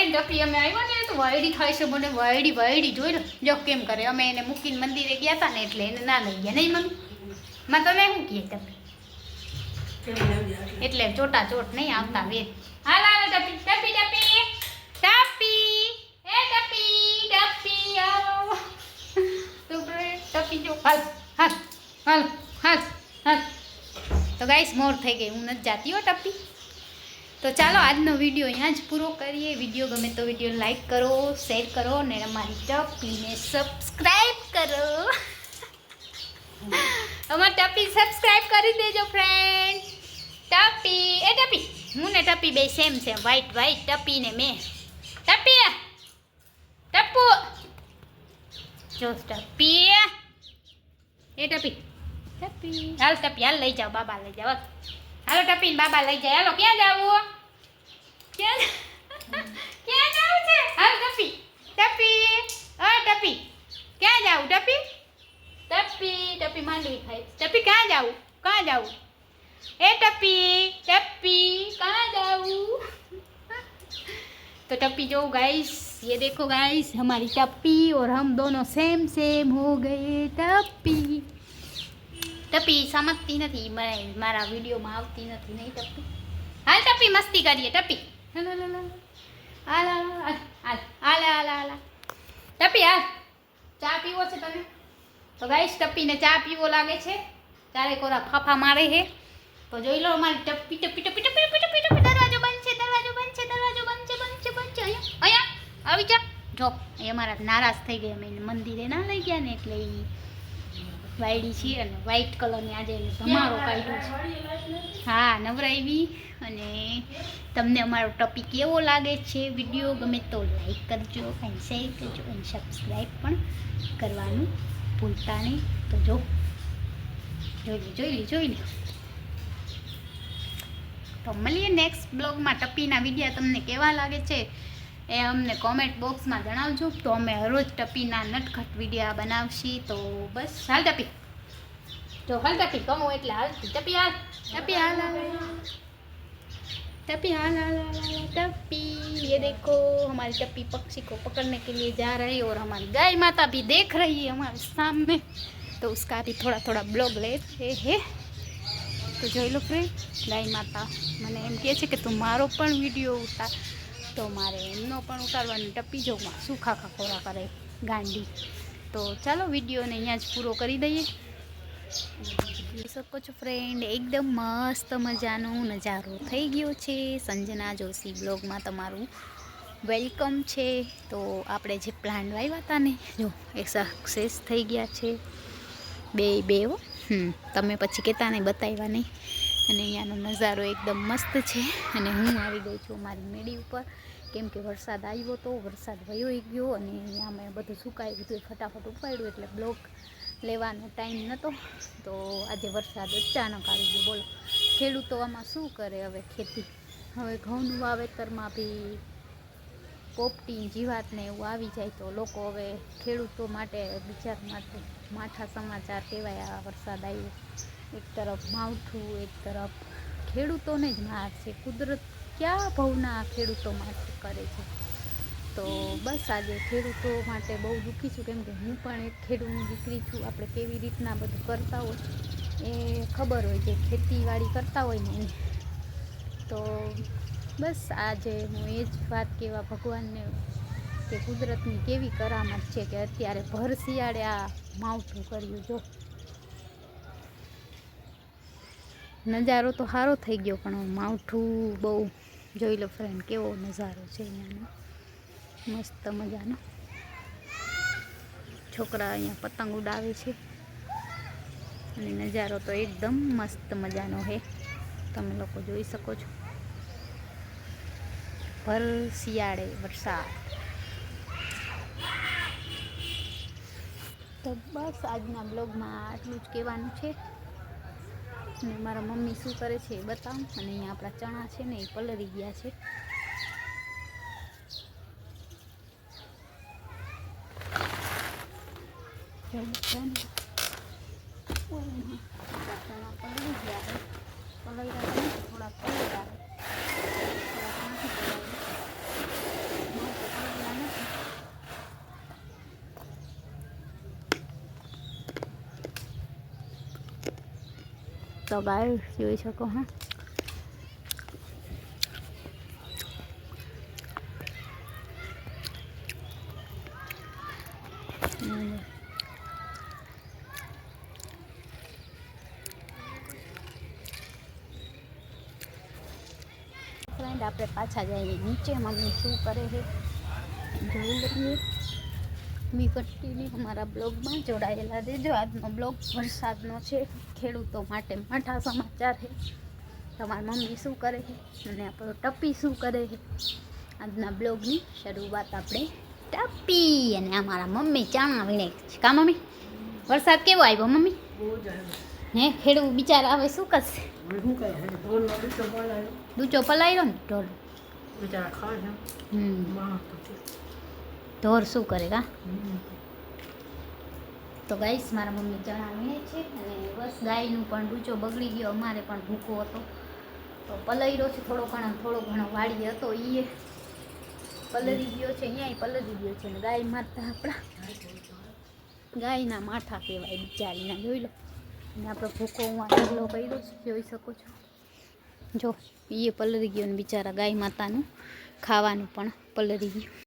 ટપી અમે આવ્યા ને તો વાયડી ખાય છે મને વાયડી જોઈ લો જો કેમ કરે અમે એને મૂકીને મંદિરે ગયા હતા ને એટલે એને ના લઈ ગયા નહીં મમ્મી માં તમે શું કહે ટપી એટલે ચોટા ચોટ નહીં આવતા વેર હાલ હાલ ટપી ટપી ટપી ટપી એ ટપી ટપી આવો તો ટપી જો હાલ હાલ હાલ હાલ હાલ તો ગાઈસ મોર થઈ ગઈ હું નથી જાતી હો ટપી તો ચાલો આજનો વિડીયો અહીંયા જ પૂરો કરીએ વિડીયો ગમે તો વિડીયો લાઈક કરો શેર કરો અને અમારી ટપીને સબસ્ક્રાઈબ કરો અમારી ટપી સબસ્ક્રાઈબ કરી દેજો ફ્રેન્ડ ટપી એ ટપી હું ને ટપી બે સેમ વ્હાઈટ ટપી ને મેં ટપી ટપુ જો ટપી એ ટપી હાલ ટપી હાલ લઈ જાઓ બાબા લઈ જાઓ હાલો ટપી ને બાબા લઈ જાય હાલો ક્યાં જાવું ક્યાં જાવું છે હાલ ટપી ટપી ટપી ક્યાં જાવું ટપી ટપી માંડવી ખાય ટપી ક્યાં જાવું એ ટપી कहाँ जाऊँ तो टप्पी जो गाइस ये देखो गाइस हमारी टप्पी और हम दोनों सेम हो गए टप्पी समझती नहीं मैं मारा वीडियो में आवती नहीं नहीं टप्पी हाल टप्पी मस्ती करिए टप्पी टप्पी हाल चा पीवो छे तने तो गाइस टप्पी ने चा पीवो लागे छे चारे कोरा फाफा मारे है तो જોઈ લો અમારી ટપ્પી દરવાજો બંધ છે અહીંયા આવી જા જો એ અમારા નારાજ થઈ ગયા અમે મંદિરે ના લઈ ગયા ને એટલે એ વાયડી છે અને વ્હાઈટ કલરની આજે એને ધમારો કાઢ્યો છે હા નવરાવી અને તમને અમારો ટોપિક કેવો લાગે છે વિડીયો ગમે તો લાઈક કરજો અને શેર કરજો અને સબસ્ક્રાઈબ પણ કરવાનું ભૂલતા નહીં તો જોઈ લે તો મળીએ નેક્સ્ટ બ્લોગમાં ટપ્પીના વિડીયો તમને કેવા લાગે છે એ અમને કોમેન્ટ બોક્સમાં જણાવજો તો અમે રોજ ટપ્પીના નટખટ વિડીયો બનાવશી તો બસ હાલ ટપ્પી જો હાલ ટપ્પી કહું એટલે હાલ ટપ્પી હાલ टप्पी ये देखो हमारी टप्पी पक्षी को पकड़ने के लिए जा रही है और हमारी गाय माता भी देख रही है हमारे सामने तो उसका भी थोड़ा ब्लॉग लेते हैं तो જોઈ લો ફ્રેન્ડ ગાય માતા મને એમ કહે છે કે તું મારો પણ વિડીયો ઉતાર તો મારે એમનો પણ ઉતારવાની ટપ્પી જો શું ખાખા ખોરા કરે ગાંડી તો ચાલો વિડીયોને અહીંયા જ પૂરો કરી દઈએ જોઈ શકો છો ફ્રેન્ડ એકદમ મસ્ત મજાનો નજારો થઈ ગયો છે સંजना જોશી બ્લોગમાં તમારું વેલકમ છે તો આપણે જે પ્લાન્ટ વાવ્યા હતા ને જો એ સક્સેસ થઈ ગયા છે બે તમે પછી કહેતા નહીં બતાવ્યા નહીં અને અહીંયાનો નજારો એકદમ મસ્ત છે અને હું આવી ગઈ છું મારી મેડી ઉપર કેમ કે વરસાદ આવ્યો તો વરસાદ વયો ગયો અને અહીંયા મેં બધું સુકાઈ બધું ફટાફટ ઉપાડ્યું એટલે બ્લોક લેવાનો ટાઈમ નહોતો તો આજે વરસાદ અચાનક આવી ગયો બોલો ખેડૂતો આમાં શું કરે હવે ખેતી હવે ઘઉંનું વાવેતરમાં બી પોપટી જીવાતને એવું આવી જાય તો લોકો હવે ખેડૂતો માટે બિચાર માટે માઠા સમાચાર કહેવાય આ વરસાદ આવ્યો એક તરફ માવઠું એક તરફ ખેડૂતોને જ માર છે કુદરત ક્યાં ભાવના ખેડૂતો માટે કરે છે તો બસ આજે ખેડૂતો માટે બહુ દુઃખી છું કેમ કે હું પણ એક ખેડૂતની દીકરી છું આપણે કેવી રીતના બધું કરતા હોય એ ખબર હોય જે ખેતીવાડી કરતા હોય ને એને તો બસ આજે હું એ જ વાત કહેવા ભગવાનને કે કુદરતની કેવી કરામત છે કે અત્યારે ભર શિયાળે આ માવઠું કર્યું જો નજારો તો સારો થઈ ગયો પણ માવઠું બહુ જોઈ લો ફ્રેન્ડ કેવો નજારો છે અહીંયાનો મસ્ત મજાનો છોકરા અહીંયા પતંગ ઉડાવે છે અને નજારો તો એકદમ મસ્ત મજાનો છે તમે લોકો જોઈ શકો છો ભર શિયાળે વરસાદ તો બસ આજના બ્લોગમાં આટલું જ કહેવાનું છે અને મારા મમ્મી શું કરે છે એ બતાવું અને અહીંયા આપણા ચણા છે ને એ પલળી ગયા છે ચણા પલળી ગયા છે પલળ્યા થોડા પલળ્યા તો ગાઈસ જોઈ શકો હા ફ્રેન્ડ આપણે પાછા જઈએ નીચે મમ્મી શું કરે છે જોઈ લઈએ મી કન્ટિન્યુ અમારા બ્લોગમાં જોડાયેલા રહેજો આજનો બ્લોગ વરસાદનો છે ખેડૂતો માટે માઠા સમાચાર છે તમારી મમ્મી શું કરે છે અને આપણો ટપ્પી શું કરે છે આજના બ્લોગની શરૂઆત આપણે ટપ્પી અને અમારા મમ્મી ચાણા વીણે છે કા મમ્મી વરસાદ કેવો આવ્યો મમ્મી હે ખેડૂત બિચારા આવે શું કરશે દૂચો પલાવ્યો ને ઢોર ઢોર શું કરે કા તો ગાઈસ મારા મમ્મી ચણા વીણે છે અને બસ ગાયનું પણ ડૂચો બગડી ગયો અમારે પણ ભૂકો હતો તો પલળ્યો છે થોડો ઘણો વાડી હતો એ પલળી ગયો છે અહીંયા પલળી ગયો છે ને ગાય માતા આપણા ગાયના માથા કહેવાય બિચારીના જોઈ લો અને આપણો ભૂકો હું ઢગલો કર્યો છે જોઈ શકો છો જો એ પલળી ગયો ને બિચારા ગાય માતાનું ખાવાનું પણ પલળી ગયું